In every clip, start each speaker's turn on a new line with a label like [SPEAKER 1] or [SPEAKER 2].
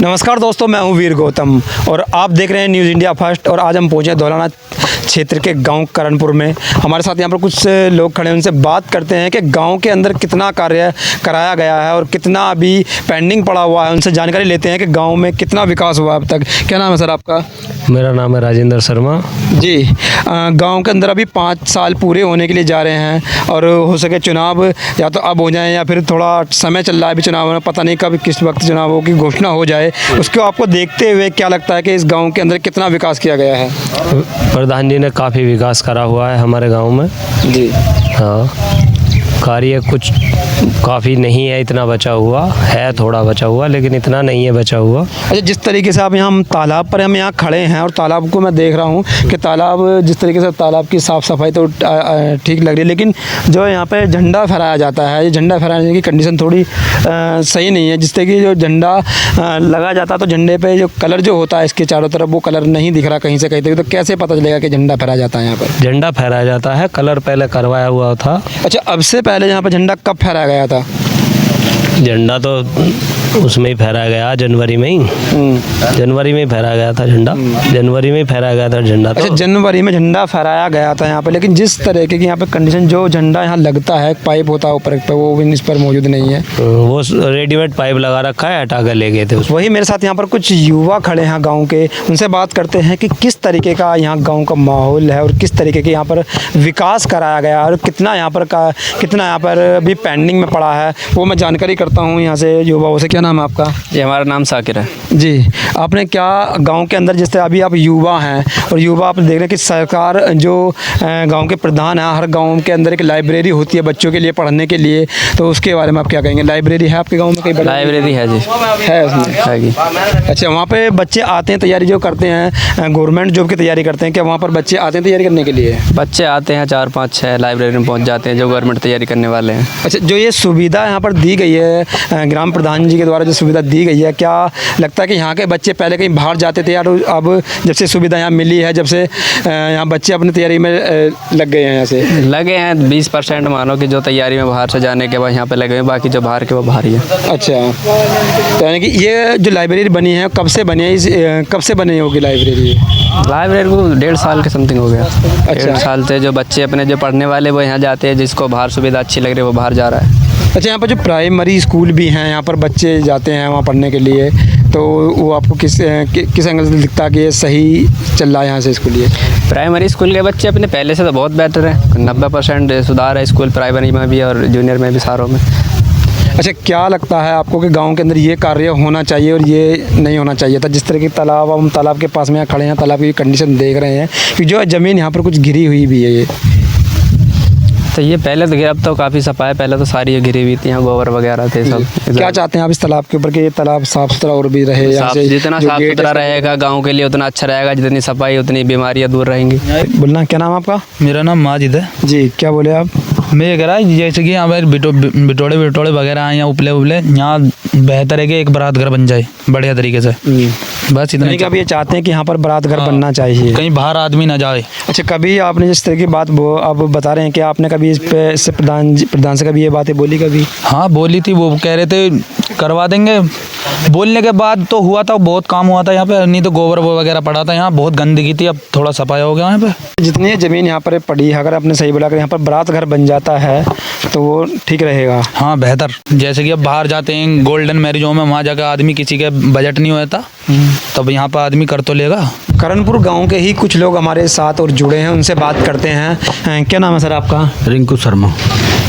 [SPEAKER 1] नमस्कार दोस्तों, मैं हूं वीर गौतम और आप देख रहे हैं न्यूज़ इंडिया फर्स्ट। और आज हम पहुंचे धौलाना क्षेत्र के गांव करणपुर में। हमारे साथ यहां पर कुछ लोग खड़े हैं, उनसे बात करते हैं कि गांव के अंदर कितना कार्य कराया गया है और कितना अभी पेंडिंग पड़ा हुआ है। उनसे जानकारी लेते हैं कि गांव में कितना विकास हुआ अब तक। क्या नाम है सर आपका?
[SPEAKER 2] मेरा नाम है राजेंद्र शर्मा
[SPEAKER 1] जी। गांव के अंदर अभी 5 साल पूरे होने के लिए जा रहे हैं और हो सके चुनाव या तो अब हो जाए या फिर थोड़ा समय चल रहा है अभी चुनाव में, पता नहीं कब किस वक्त चुनावों की घोषणा हो जाए। उसको आपको देखते हुए क्या लगता है कि इस गांव के अंदर कितना विकास किया गया है?
[SPEAKER 2] प्रधान जी ने काफ़ी विकास करा हुआ है हमारे गांव में।
[SPEAKER 1] जी
[SPEAKER 2] हाँ, कार्य कुछ काफ़ी नहीं है, इतना बचा हुआ है, थोड़ा बचा हुआ, लेकिन इतना नहीं है बचा हुआ।
[SPEAKER 1] अच्छा, जिस तरीके से आप यहाँ हम तालाब पर हम यहाँ खड़े हैं और तालाब को मैं देख रहा हूँ कि तालाब जिस तरीके से तालाब की साफ़ सफाई तो ठीक लग रही है, लेकिन जो यहाँ पे झंडा फहराया जाता है, ये झंडा फहराने की कंडीशन थोड़ी सही नहीं है। जिस तरीके जो झंडा लगा जाता है तो झंडे पे जो कलर जो होता है इसके चारों तरफ, वो कलर नहीं दिख रहा कहीं से कहीं तक। तो कैसे पता चलेगा कि झंडा फहराया जाता है यहाँ पर?
[SPEAKER 2] झंडा फहराया जाता है, कलर पहले करवाया हुआ था।
[SPEAKER 1] अच्छा, अब से पहले यहाँ पर झंडा कब फहराया गया था?
[SPEAKER 2] झंडा तो उसमें ही फहराया गया, जनवरी में ही। जनवरी में ही फहराया गया था झंडा, जनवरी में ही फहराया गया था झंडा।
[SPEAKER 1] अच्छा, जनवरी में झंडा फहराया गया था यहाँ पे, लेकिन जिस तरह की यहाँ पे कंडीशन जो झंडा यहाँ लगता है, पाइप होता है ऊपर पे, वो भी इस पर मौजूद नहीं है।
[SPEAKER 2] वो रेडीमेड पाइप लगा रखा है, हटा कर ले गए थे उसको।
[SPEAKER 1] वही मेरे साथ यहाँ पर कुछ युवा खड़े हैं गांव के, उनसे बात करते हैं कि किस तरीके का यहाँ गांव का माहौल है और किस तरीके के यहाँ पर विकास कराया गया और कितना यहाँ पर अभी पेंडिंग में पड़ा है, वो मैं जानकारी करता हूँ यहाँ से युवाओं से। क्या नाम है आपका?
[SPEAKER 3] जी, हमारा नाम साकिर है।
[SPEAKER 1] जी, आपने क्या गांव के अंदर, जिस तरह अभी आप युवा हैं और युवा आप देख रहे हैं कि सरकार जो गांव के प्रधान है, हर गांव के अंदर एक लाइब्रेरी होती है बच्चों के लिए पढ़ने के लिए, तो उसके बारे में आप क्या कहेंगे? लाइब्रेरी है आपके गांव में? कहीं
[SPEAKER 3] लाइब्रेरी है जी,
[SPEAKER 1] है उसमें?
[SPEAKER 3] है जी।
[SPEAKER 1] अच्छा, वहाँ पे बच्चे आते हैं, तैयारी जो करते हैं, गवर्नमेंट जॉब की तैयारी करते हैं, क्या वहाँ पर बच्चे आते हैं तैयारी करने के लिए?
[SPEAKER 3] बच्चे आते हैं 4, 5, 6 लाइब्रेरी में पहुंच जाते हैं जो गवर्नमेंट तैयारी करने वाले हैं।
[SPEAKER 1] अच्छा, जो ये सुविधा यहाँ पर दी गई है ग्राम प्रधान जी के द्वारा, जो सुविधा दी गई है, क्या लगता है कि यहाँ के बच्चे पहले कहीं बाहर जाते थे और अब जब से सुविधा यहाँ मिली है, जब से यहाँ बच्चे अपनी तैयारी में लग गए हैं? यहाँ से
[SPEAKER 3] लगे हैं 20% मानो कि जो तैयारी में बाहर से जाने के बाद यहाँ पे लगे हैं, बाकी जो बाहर के वो बाहर ही है।
[SPEAKER 1] अच्छा, तो यानी कि ये जो लाइब्रेरी बनी है कब से बनी है, कब से बनी होगी लाइब्रेरी
[SPEAKER 3] लाइब्रेरी को 1.5 साल के समथिंग हो गया।
[SPEAKER 1] अच्छा।
[SPEAKER 3] 1.5 साल से जो बच्चे अपने जो पढ़ने वाले वो यहाँ जाते हैं, जिसको बाहर सुविधा अच्छी लग रही है वो बाहर जा रहा है।
[SPEAKER 1] अच्छा, यहाँ पर जो प्राइमरी स्कूल भी हैं, यहाँ पर बच्चे जाते हैं वहाँ पढ़ने के लिए, तो वो आपको किस एंगल से दिखता है कि ये सही चल रहा है यहाँ से स्कूल? ये
[SPEAKER 3] प्राइमरी स्कूल के बच्चे अपने पहले से तो बहुत बेहतर है, 90% सुधार है स्कूल प्राइमरी में भी और जूनियर में भी, सारों में।
[SPEAKER 1] अच्छा, क्या लगता है आपको कि गांव के अंदर ये कार्य होना चाहिए और ये नहीं होना चाहिए था? जिस तरह की तालाब, हम तालाब के पास में यहाँ खड़े हैं, तालाब की कंडीशन देख रहे हैं कि जो ज़मीन यहाँ पर कुछ घिरी हुई भी है, ये
[SPEAKER 3] तो ये पहले तो अब तो काफ़ी सफाई है, पहले तो सारी ये घिरी हुई थी, यहाँ गोबर वगैरह थे सब।
[SPEAKER 1] क्या चाहते हैं आप इस तालाब के ऊपर कि ये तालाब साफ़ सुथरा और भी रहे? यहाँ से
[SPEAKER 3] जितना साफ सुथरा रहेगा गांव के लिए उतना अच्छा रहेगा, जितनी सफाई उतनी बीमारियां दूर रहेंगी।
[SPEAKER 1] बोलना, क्या नाम आपका?
[SPEAKER 4] मेरा नाम माजिद है
[SPEAKER 1] जी, क्या बोले आप?
[SPEAKER 4] मैं ये कह रहा है जैसे कि यहाँ पर बिटोड़े वगैरह हैं या उपले यहाँ बेहतर है कि एक बारात घर बन जाए बढ़िया तरीके से, बस इतना।
[SPEAKER 1] आप ये चाहते हैं कि यहाँ पर बारात घर बनना चाहिए,
[SPEAKER 4] कहीं बाहर आदमी ना जाए।
[SPEAKER 1] अच्छा, कभी आपने जिस तरह की बात आप बता रहे हैं कि आपने कभी इससे प्रधान से कभी ये बातें बोली कभी?
[SPEAKER 4] हाँ, बोली थी, वो कह रहे थे करवा देंगे। बोलने के बाद तो हुआ था, बहुत काम हुआ था यहाँ पे, नहीं तो गोबर वो वगैरह पड़ा था, यहाँ बहुत गंदगी थी, अब थोड़ा सफाई हो गया यहाँ पे।
[SPEAKER 1] जितनी ज़मीन यहाँ पर पड़ी है, अगर आपने सही बोला कि यहाँ पर बारात घर बन जाता है तो वो ठीक रहेगा।
[SPEAKER 4] हाँ, बेहतर। जैसे कि अब बाहर जाते हैं गोल्डन मैरिजों में, वहाँ जाकर आदमी किसी के बजट नहीं होता, तब यहाँ पर आदमी कर तो लेगा।
[SPEAKER 1] करणपुर गांव के ही कुछ लोग हमारे साथ और जुड़े हैं, उनसे बात करते हैं। क्या नाम है सर आपका?
[SPEAKER 5] रिंकू शर्मा।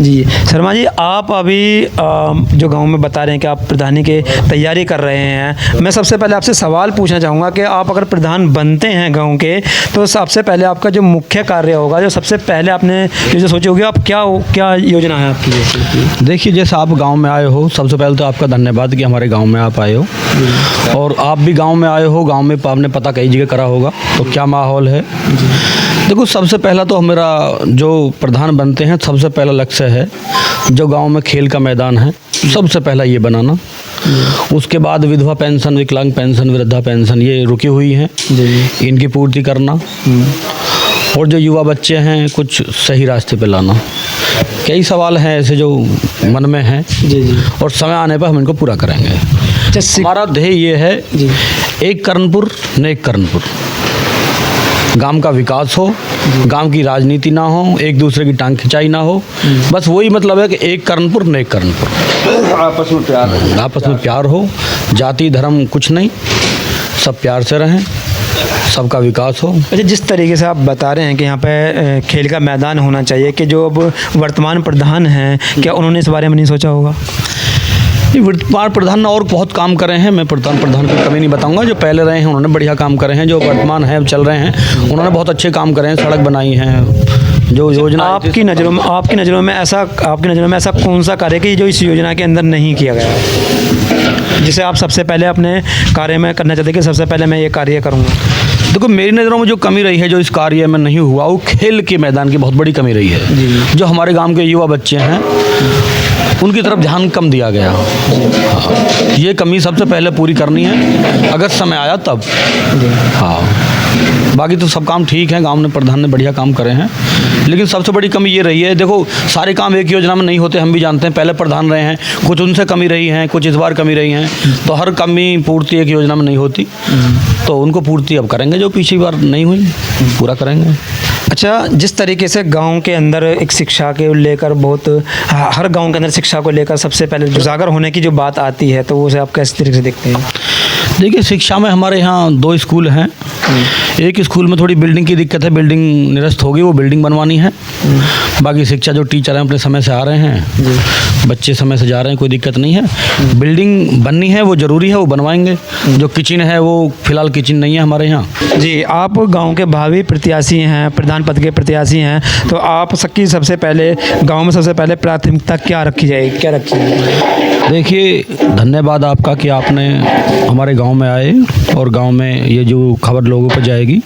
[SPEAKER 1] जी, शर्मा जी, आप अभी जो गांव में बता रहे हैं कि आप प्रधानी की तैयारी कर रहे हैं, मैं सबसे पहले आपसे सवाल पूछना चाहूँगा कि आप अगर प्रधान बनते हैं गांव के, तो सबसे पहले आपका जो मुख्य कार्य होगा, जो सबसे पहले आपने जो सोचे होगी, आप क्या योजना है आपकी?
[SPEAKER 5] देखिए, जैसे आप गांव में आए हो, सबसे पहले तो आपका धन्यवाद कि हमारे गांव में आप आए हो, और आप भी गांव में आए हो, गांव में आपने पता कई जगह करा होगा तो क्या माहौल है। देखो, सबसे पहला तो मेरा जो प्रधान बनते हैं, सबसे पहला लक्ष्य है जो गांव में खेल का मैदान है, सबसे पहला ये बनाना। उसके बाद विधवा पेंशन, विकलांग पेंशन, वृद्धा पेंशन ये रुकी हुई हैं, इनकी पूर्ति करना, और जो युवा बच्चे हैं कुछ सही रास्ते पे लाना। कई सवाल हैं ऐसे जो मन में हैं, और समय आने पर हम इनको पूरा करेंगे। हमारा ध्येय ये है, एक कर्णपुर नेक कर्णपुर। गांव का विकास हो, गांव की राजनीति ना हो, एक दूसरे की टांग खिंचाई ना हो, बस वही मतलब है कि एक कर्णपुर नेक कर्णपुर। आपस में प्यार हो, जाति धर्म कुछ नहीं, सब प्यार से रहें, सबका विकास हो।
[SPEAKER 1] अच्छा, जिस तरीके से आप बता रहे हैं कि यहाँ पे खेल का मैदान होना चाहिए, कि जो अब वर्तमान प्रधान हैं, क्या उन्होंने इस बारे में नहीं सोचा होगा?
[SPEAKER 5] वर्तमान प्रधान ने और बहुत काम करे हैं, मैं प्रधान की कमी नहीं बताऊंगा। जो पहले रहे हैं उन्होंने बढ़िया काम करे हैं, जो वर्तमान है चल रहे हैं उन्होंने बहुत अच्छे काम करे हैं, सड़क बनाई हैं, जो योजना
[SPEAKER 1] आपकी नज़रों में ऐसा कौन सा कार्य कि जो इस योजना के अंदर नहीं किया गया है, जिसे आप सबसे पहले अपने कार्य में करना चाहते कि सबसे पहले मैं ये कार्य करूँगा?
[SPEAKER 5] देखो, मेरी नज़रों में जो कमी रही है, जो इस कार्य में नहीं हुआ, वो खेल के मैदान की बहुत बड़ी कमी रही है। जो हमारे गांव के युवा बच्चे हैं उनकी तरफ ध्यान कम दिया गया। हाँ, ये कमी सबसे पहले पूरी करनी है, अगर समय आया तब। हाँ, बाकी तो सब काम ठीक है, गांव ने प्रधान ने बढ़िया काम करे हैं, लेकिन सबसे बड़ी कमी ये रही है। देखो, सारे काम एक योजना में नहीं होते, हम भी जानते हैं। पहले प्रधान रहे हैं, कुछ उनसे कमी रही है, कुछ इस बार कमी रही हैं, तो हर कमी पूर्ति एक योजना में नहीं होती, तो उनको पूर्ति अब करेंगे, जो पिछली बार नहीं हुई पूरा करेंगे।
[SPEAKER 1] अच्छा, जिस तरीके से गांव के अंदर एक शिक्षा के लेकर बहुत हर गांव के अंदर शिक्षा को लेकर सबसे पहले उजागर होने की जो बात आती है, तो उसे आप किस तरीके से देखते हैं?
[SPEAKER 5] देखिए, शिक्षा में हमारे यहाँ 2 स्कूल हैं। एक स्कूल में थोड़ी बिल्डिंग की दिक्कत है, बिल्डिंग निरस्त होगी, वो बिल्डिंग बनवानी है। बाकी शिक्षा जो टीचर हैं अपने समय से आ रहे हैं, बच्चे समय से जा रहे हैं, कोई दिक्कत नहीं है। बिल्डिंग बननी है, वो ज़रूरी है, वो बनवाएंगे। जो किचन है वो फिलहाल किचन नहीं है हमारे यहाँ।
[SPEAKER 1] जी, आप गांव के भावी प्रत्याशी हैं, प्रधान पद के प्रत्याशी हैं, तो आप सबकी सबसे पहले गांव में सबसे पहले प्राथमिकता क्या रखी जाएगी, क्या रखी जाएगी?
[SPEAKER 5] देखिए, धन्यवाद आपका कि आपने हमारे गांव में आए और गांव में ये जो खबर लोगों पर जाएगी।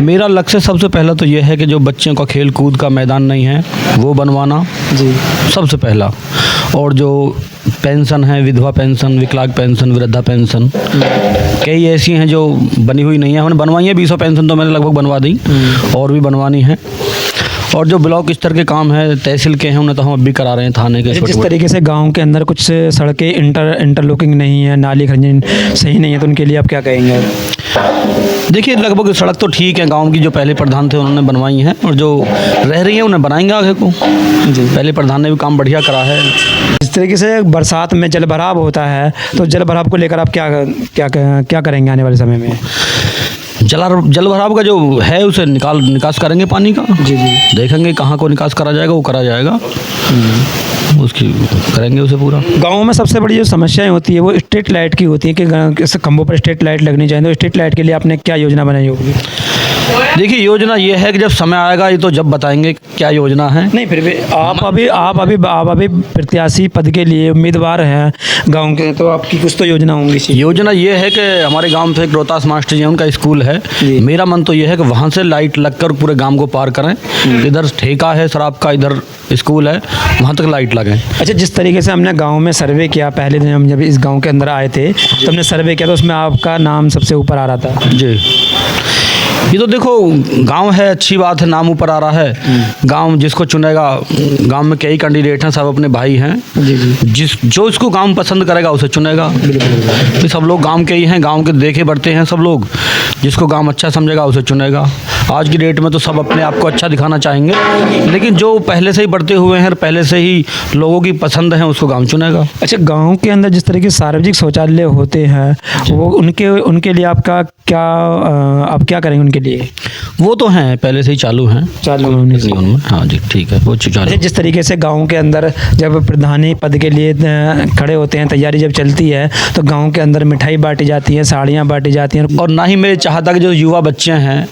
[SPEAKER 5] मेरा लक्ष्य सबसे पहला तो ये है कि जो बच्चों का खेल कूद का मैदान नहीं है वो बनवाना जी सबसे पहला। और जो पेंशन है, विधवा पेंशन, विकलांग पेंशन, वृद्धा पेंशन, कई ऐसी हैं जो बनी हुई नहीं है, हमने बनवाई है। 20 पेंशन तो मैंने लगभग बनवा दी, और भी बनवानी है। और जो ब्लॉक स्तर के काम है, तहसील के हैं, उन्हें तो हम अब भी करा रहे हैं, थाने के।
[SPEAKER 1] जिस तरीके से गांव के अंदर कुछ सड़कें इंटरलॉकिंग नहीं है, नाली खंजन सही नहीं है, तो उनके लिए आप क्या कहेंगे?
[SPEAKER 5] देखिए, लगभग सड़क तो ठीक है, गांव की जो पहले प्रधान थे उन्होंने बनवाई हैं, और जो रह रही है उन्हें बनाएंगे आगे को जी। पहले प्रधान ने भी काम बढ़िया करा है।
[SPEAKER 1] जिस तरीके से बरसात में जल भराव होता है, तो जल भराव को लेकर आप क्या करेंगे आने वाले समय में?
[SPEAKER 5] जल भराव का जो है उसे निकास करेंगे पानी का जी जी। देखेंगे कहाँ को निकास करा जाएगा, वो करा जाएगा, उसकी करेंगे उसे पूरा।
[SPEAKER 1] गाँव में सबसे बड़ी जो समस्याएं होती है वो स्ट्रीट लाइट की होती है कि खंभों पर स्ट्रीट लाइट लगनी चाहिए, तो स्ट्रीट लाइट के लिए आपने क्या योजना बनाई होगी?
[SPEAKER 5] देखिए, योजना ये है कि जब समय आएगा, ये तो जब बताएंगे क्या योजना है।
[SPEAKER 1] नहीं, फिर भी आप अभी प्रत्याशी पद के लिए उम्मीदवार हैं गांव के, तो आपकी कुछ तो योजना होंगी।
[SPEAKER 5] योजना ये है कि हमारे गांव से एक रोहतास मास्टर जी हैं, उनका स्कूल है। मेरा मन तो ये है कि वहाँ से लाइट लगकर पूरे गांव को पार करें। इधर ठेका है शराब का, इधर स्कूल है, वहाँ तक लाइट लगें।
[SPEAKER 1] अच्छा, जिस तरीके से हमने गाँव में सर्वे किया, पहले दिन हम जब इस गाँव के अंदर आए थे तो हमने सर्वे किया, तो उसमें आपका नाम सबसे ऊपर आ रहा था
[SPEAKER 5] जी। ये तो देखो, गांव है, अच्छी बात है, नाम ऊपर आ रहा है। गांव जिसको चुनेगा, गांव में कई कैंडिडेट हैं, सब अपने भाई हैं जी। जो इसको गांव पसंद करेगा उसे चुनेगा। तो सब लोग गांव के ही हैं, गांव के देखे बढ़ते हैं सब लोग। जिसको गांव अच्छा समझेगा उसे चुनेगा। आज की डेट में तो सब अपने आप को अच्छा दिखाना चाहेंगे, लेकिन जो पहले से ही बढ़ते हुए हैं, पहले से ही लोगों की पसंद है, उसको गाँव चुनेगा।
[SPEAKER 1] अच्छा, गाँव के अंदर जिस तरह के सार्वजनिक शौचालय होते हैं, वो उनके लिए आप क्या करेंगे उनके लिए?
[SPEAKER 5] वो तो हैं, पहले से ही चालू हैं उनमें। हाँ जी, ठीक है, वो चालू।
[SPEAKER 1] जिस तरीके से गांव के अंदर जब प्रधानी पद के लिए खड़े होते हैं, तैयारी जब चलती है, तो गांव के अंदर मिठाई बांटी जाती है, साड़ियाँ बांटी जाती हैं,
[SPEAKER 5] और ना ही मैं चाहता कि जो युवा बच्चे हैं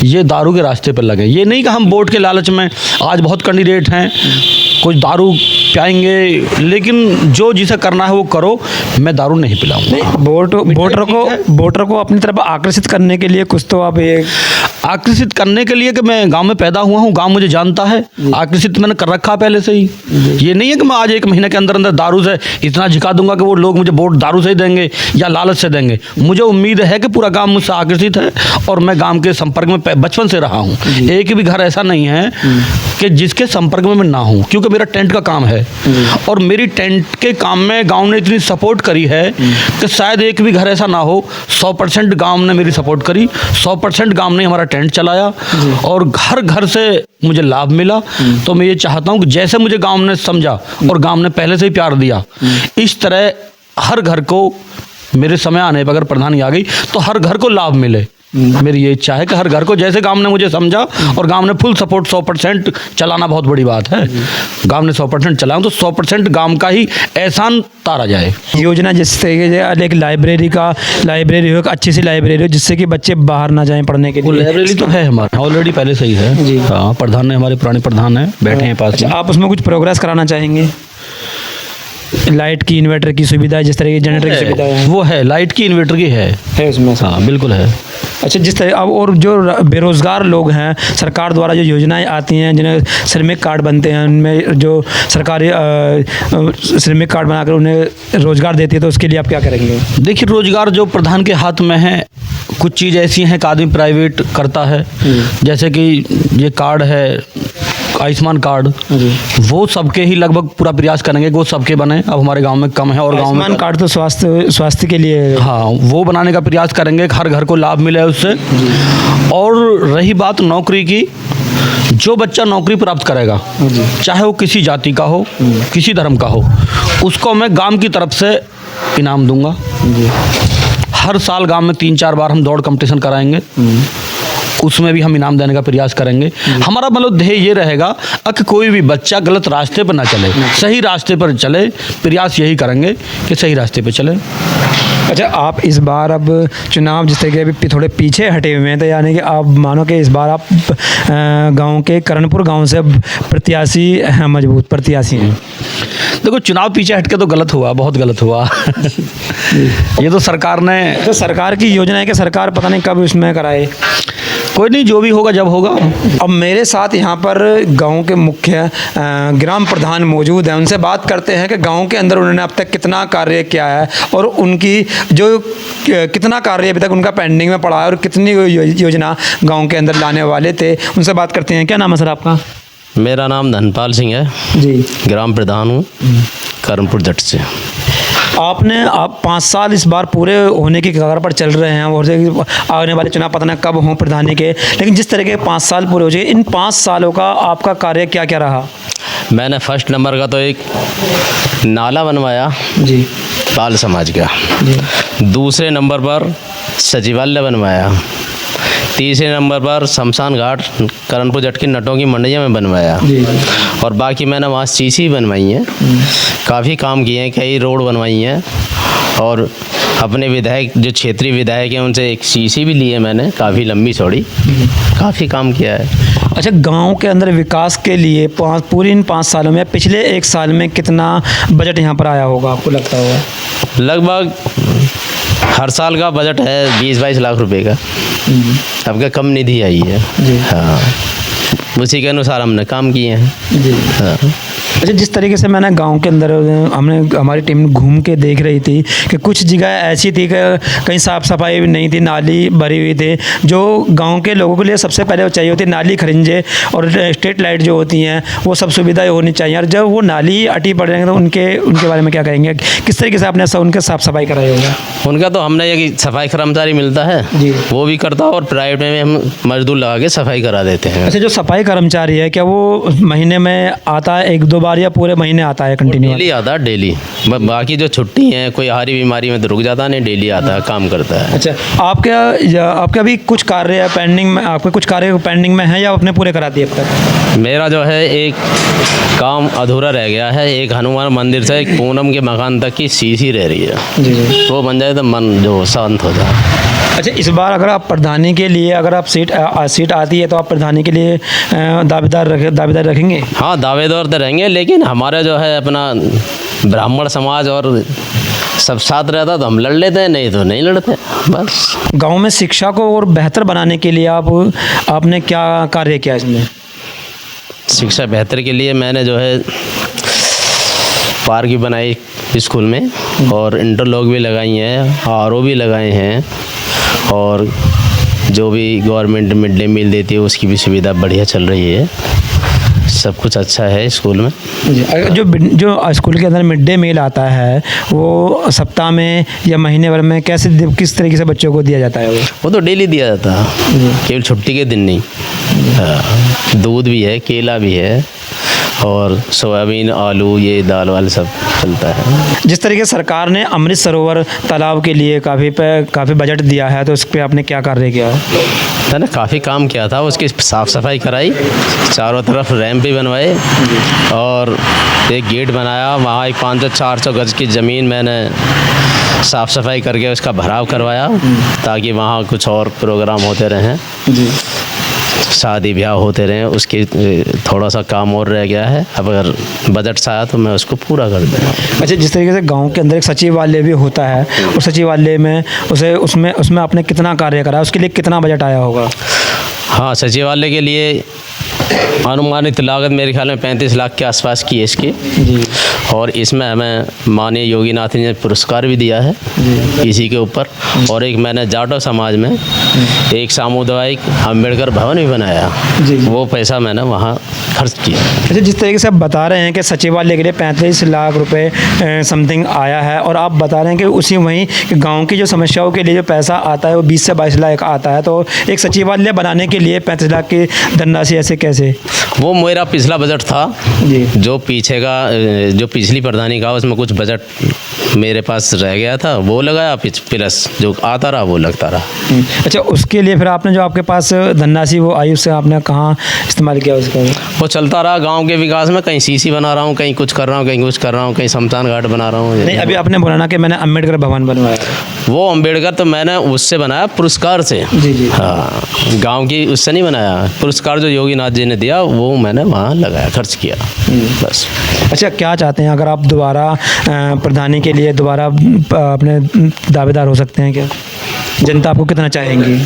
[SPEAKER 5] ये दारू के रास्ते पर लगे। ये नहीं कि हम वोट के लालच में, आज बहुत कैंडिडेट हैं, कुछ दारू पिलाएंगे, लेकिन जो जिसे करना है वो करो, मैं दारू नहीं पिलाऊंगा।
[SPEAKER 1] वोटर को अपनी तरफ आकर्षित करने के लिए कुछ तो आप
[SPEAKER 5] आकर्षित करने के लिए कि मैं गांव में पैदा हुआ हूं, गांव मुझे जानता है, आकर्षित मैंने कर रखा पहले से ही। ये नहीं है कि मैं आज 1 महीने के अंदर अंदर दारू से इतना झिका दूंगा कि वो लोग मुझे वोट दारू से ही देंगे या लालच से देंगे। मुझे उम्मीद है कि पूरा गांव मुझसे आकर्षित है और मैं गांव के संपर्क में बचपन से रहा हूँ। एक भी घर ऐसा नहीं है कि जिसके संपर्क में मैं ना हूँ, क्योंकि मेरा टेंट का काम है और मेरी टेंट के काम में गांव ने इतनी सपोर्ट करी है कि शायद एक भी घर ऐसा ना हो। 100% गांव ने मेरी सपोर्ट करी, 100% गांव ने हमारा टेंट चलाया और हर घर से मुझे लाभ मिला। तो मैं ये चाहता हूँ कि जैसे मुझे गांव ने समझा और गांव ने पहले से ही प्यार दिया, इस तरह हर घर को मेरे समय आने पर अगर प्रधानी आ गई तो हर घर को लाभ मिले। मेरी ये इच्छा है कि हर घर को जैसे गांव ने मुझे समझा और गांव ने फुल सपोर्ट 100% चलाना बहुत बड़ी बात है। गांव ने 100% चलाया तो 100% गांव का ही एहसान तारा जाए।
[SPEAKER 1] योजना जिस तरीके से एक लाइब्रेरी हो, एक अच्छी सी लाइब्रेरी हो जिससे कि बच्चे बाहर ना जाएं पढ़ने के
[SPEAKER 5] वो
[SPEAKER 1] लिए।
[SPEAKER 5] लाइब्रेरी तो है हमारा ऑलरेडी पहले से ही है। हाँ, प्रधान ने, हमारे पुराने प्रधान हैं, बैठे हैं पास में।
[SPEAKER 1] आप उसमें कुछ प्रोग्रेस कराना चाहेंगे? लाइट की, इन्वर्टर की सुविधा, जिस तरह की जनरेटर की सुविधा है
[SPEAKER 5] वो है, लाइट की, इन्वर्टर की है
[SPEAKER 1] उसमें से।
[SPEAKER 5] हाँ बिल्कुल है।
[SPEAKER 1] अच्छा, जिस तरह अब और जो बेरोज़गार लोग हैं, सरकार द्वारा जो योजनाएं आती हैं, जिन्हें श्रमिक कार्ड बनते हैं, उनमें जो सरकारी श्रमिक कार्ड बनाकर उन्हें रोज़गार देती है, तो उसके लिए आप क्या करेंगे?
[SPEAKER 5] देखिए, रोजगार जो प्रधान के हाथ में है, कुछ चीज़ ऐसी हैं कि आदमी प्राइवेट करता है, जैसे कि ये कार्ड है आयुष्मान कार्ड, वो सबके ही लगभग पूरा प्रयास करेंगे कि वो सबके बने। अब हमारे गांव में कम है और गांव में
[SPEAKER 1] आयुष्मान कार्ड तो स्वास्थ्य के लिए।
[SPEAKER 5] हाँ, वो बनाने का प्रयास करेंगे कि हर घर को लाभ मिले उससे। और रही बात नौकरी की, जो बच्चा नौकरी प्राप्त करेगा, चाहे वो किसी जाति का हो, किसी धर्म का हो, उसको मैं गांव की तरफ से इनाम दूंगा। हर साल गांव में 3-4 बार हम दौड़ कंपटीशन कराएंगे, उसमें भी हम इनाम देने का प्रयास करेंगे। हमारा मतलब ध्येय ये रहेगा कि कोई भी बच्चा गलत रास्ते पर ना चले, सही रास्ते पर चले। प्रयास यही करेंगे कि सही रास्ते पर चले।
[SPEAKER 1] अच्छा, आप इस बार अब चुनाव जिस तरीके अभी थोड़े पीछे हटे हुए हैं, तो यानी कि आप मानो कि इस बार आप गांव के करणपुर गांव से प्रत्याशी हैं, मजबूत प्रत्याशी हैं।
[SPEAKER 5] देखो, चुनाव पीछे हटके तो गलत हुआ, बहुत गलत हुआ। ये तो सरकार ने,
[SPEAKER 1] तो सरकार की योजना है कि सरकार पता नहीं कब इसमें कराए।
[SPEAKER 5] कोई नहीं, जो भी होगा जब होगा।
[SPEAKER 1] अब मेरे साथ यहाँ पर गांव के मुख्य ग्राम प्रधान मौजूद हैं, उनसे बात करते हैं कि गांव के अंदर उन्होंने अब तक कितना कार्य किया है और उनकी जो कितना कार्य अभी तक उनका पेंडिंग में पड़ा है और कितनी योजना गांव के अंदर लाने वाले थे। उनसे बात करते हैं। क्या नाम है सर आपका?
[SPEAKER 2] मेरा नाम धनपाल सिंह है
[SPEAKER 1] जी,
[SPEAKER 2] ग्राम प्रधान हूँ करणपुर जट से।
[SPEAKER 1] आप 5 साल इस बार पूरे होने की कगार पर चल रहे हैं और आने वाले चुनाव पता नहीं कब हों प्रधानी के, लेकिन जिस तरह के 5 साल पूरे हो जाए, इन 5 सालों का आपका कार्य क्या क्या रहा?
[SPEAKER 2] मैंने फर्स्ट नंबर का तो एक नाला बनवाया
[SPEAKER 1] जी
[SPEAKER 2] पाल समाज का, दूसरे नंबर पर सचिवालय बनवाया, तीसरे नंबर पर शमशान घाट करणपुर जट की नटों की मंडिया में बनवाया और बाकी मैंने वहाँ सीसी बनवाई हैं। काफ़ी काम किए हैं, कई रोड बनवाई हैं और अपने विधायक जो क्षेत्रीय विधायक हैं उनसे एक सीसी भी ली है मैंने, काफ़ी लंबी चौड़ी, काफ़ी काम किया है।
[SPEAKER 1] अच्छा, गांव के अंदर विकास के लिए पूरी इन 5 सालों में, पिछले 1 साल में कितना बजट यहाँ पर आया होगा आपको लगता होगा?
[SPEAKER 2] लगभग हर साल का बजट है 20-22 लाख रुपए का। अब का कम निधि आई है। हाँ, उसी के अनुसार हमने काम किए हैं।
[SPEAKER 1] जी
[SPEAKER 2] हाँ।
[SPEAKER 1] अच्छा, जिस तरीके से मैंने गांव के अंदर हमारी टीम घूम के देख रही थी कि कुछ जगह ऐसी थी कि कहीं साफ़ सफाई भी नहीं थी, नाली भरी हुई थी। जो गांव के लोगों के लिए सबसे पहले चाहिए होती है नाली, खरिंजे और स्ट्रीट लाइट जो होती हैं, वो सब सुविधाएं होनी चाहिए। और जब वो नाली अटी पड़ जाएंगे तो उनके बारे में क्या कहेंगे? किस तरीके से आपने उनके साफ़ सफाई कराई होगा?
[SPEAKER 2] उनका तो हमने ये सफाई कर्मचारी मिलता है
[SPEAKER 1] जी,
[SPEAKER 2] वो भी करता है और प्राइवेट में हम मजदूर लगा के सफाई करा देते हैं।
[SPEAKER 1] अच्छा, जो सफाई कर्मचारी है क्या वो महीने में आता है 1-2 बार या पूरे महीने आता है कंटिन्यू?
[SPEAKER 2] डेली आता है, डेली। बाकी जो छुट्टी है, कोई हारी बीमारी में तो रुक जाता नहीं, डेली आता है, काम करता है।
[SPEAKER 1] अच्छा, आपके अभी कुछ कार्य है पेंडिंग में, आपके कुछ कार्य पेंडिंग में है या आपने पूरे करा दिए अब तक?
[SPEAKER 2] मेरा जो है एक काम अधूरा रह गया है, एक हनुमान मंदिर से एक पूनम के मकान तक की सीसी रह रही है।
[SPEAKER 1] जी,
[SPEAKER 2] वो बन जाए तो मन जो शांत हो जाए।
[SPEAKER 1] अच्छा, इस बार अगर आप प्रधानी के लिए, अगर आप सीट आती है तो आप प्रधानी के लिए दावेदार रखेंगे?
[SPEAKER 2] हाँ, दावेदार तो रहेंगे, लेकिन हमारा जो है अपना ब्राह्मण समाज और सब साथ रहता तो हम लड़ लेते हैं, नहीं तो नहीं लड़ते बस।
[SPEAKER 1] गांव में शिक्षा को और बेहतर बनाने के लिए आपने क्या कार्य किया इसमें?
[SPEAKER 2] शिक्षा बेहतर के लिए मैंने जो है पार्क भी बनाई स्कूल में, और इंटरलॉक भी लगाई हैं, आरओ भी लगाए हैं, और जो भी गवर्नमेंट मिड डे मील देती है उसकी भी सुविधा बढ़िया चल रही है। सब कुछ अच्छा है स्कूल में।
[SPEAKER 1] जो स्कूल के अंदर मिड डे मील आता है वो सप्ताह में या महीने भर में कैसे किस तरीके से बच्चों को दिया जाता है?
[SPEAKER 2] वो तो डेली दिया जाता है, केवल छुट्टी के दिन नहीं। हाँ, दूध भी है, केला भी है, और सोयाबीन, आलू, ये दाल वाल सब चलता है।
[SPEAKER 1] जिस तरीके से सरकार ने अमृत सरोवर तालाब के लिए काफ़ी बजट दिया है, तो उस पर आपने क्या कार्य किया है?
[SPEAKER 2] मैंने काफ़ी काम किया था, उसकी साफ़ सफाई कराई, चारों तरफ रैंप भी बनवाए, और एक गेट बनाया। वहाँ एक 500-400 गज की ज़मीन मैंने साफ़ सफाई करके उसका भराव करवाया, ताकि वहाँ कुछ और प्रोग्राम होते रहें, शादी ब्याह होते रहें। उसके थोड़ा सा काम और रह गया है, अब अगर बजट से आया तो मैं उसको पूरा कर दूँगा।
[SPEAKER 1] अच्छा, जिस तरीके से गांव के अंदर एक सचिवालय भी होता है, और सचिवालय में उसमें आपने कितना कार्य करा, उसके लिए कितना बजट आया होगा?
[SPEAKER 2] हाँ, सचिवालय के लिए अनुमानित लागत मेरे ख्याल में 35 लाख के आसपास की है इसकी जी। और इसमें हमें माननीय योगीनाथ जी ने पुरस्कार भी दिया है इसी के ऊपर। और एक मैंने जाटो समाज में एक सामुदायिक अम्बेडकर भवन भी बनाया जी। वो पैसा मैंने वहाँ खर्च किया।
[SPEAKER 1] अच्छा, जिस तरीके से आप बता रहे हैं कि सचिवालय के लिए 35 लाख रुपए समथिंग आया है, और आप बता रहे हैं कि उसी वहीं गाँव की जो समस्याओं के लिए जो पैसा आता है वो 20 से 22 लाख आता है, तो एक सचिवालय बनाने के लिए 35 लाख की धनराशि ऐसे कैसे?
[SPEAKER 2] वो मेरा पिछला बजट था जी। जो पीछे का जो पिछली प्रधानी का उसमें कुछ बजट मेरे पास रह गया था, वो लगाया, प्लस जो आता रहा वो लगता रहा।
[SPEAKER 1] अच्छा, उसके लिए फिर आपने जो आपके पास धनराशि वो आई, उससे आपने कहाँ इस्तेमाल किया उसका?
[SPEAKER 2] वो चलता रहा गांव के विकास में, कहीं सीसी बना रहा हूँ, कहीं कुछ कर रहा हूँ, कहीं कुछ कर रहा हूँ, कहीं शमशान घाट बना रहा हूँ।
[SPEAKER 1] नहीं, अभी आपने बोला ना कि मैंने अम्बेडकर भवन बनवाया,
[SPEAKER 2] वो अम्बेडकर तो मैंने उससे बनाया पुरस्कार से
[SPEAKER 1] जी जी।
[SPEAKER 2] हाँ, गांव की उससे नहीं बनाया, पुरस्कार जो योगीनाथ जी ने दिया वो मैंने वहाँ लगाया, खर्च किया बस।
[SPEAKER 1] अच्छा, क्या चाहते हैं, अगर आप दोबारा प्रधानी के लिए दोबारा अपने दावेदार हो सकते हैं क्या? जनता आपको कितना चाहेंगी?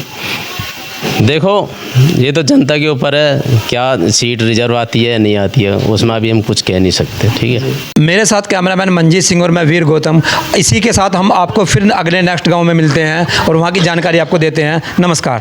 [SPEAKER 2] देखो, ये तो जनता के ऊपर है, क्या सीट रिजर्व आती है नहीं आती है, उसमें अभी हम कुछ कह नहीं सकते। ठीक है।
[SPEAKER 1] मेरे साथ कैमरामैन मंजीत सिंह और मैं वीर गौतम। इसी के साथ हम आपको फिर अगले नेक्स्ट गांव में मिलते हैं और वहाँ की जानकारी आपको देते हैं। नमस्कार।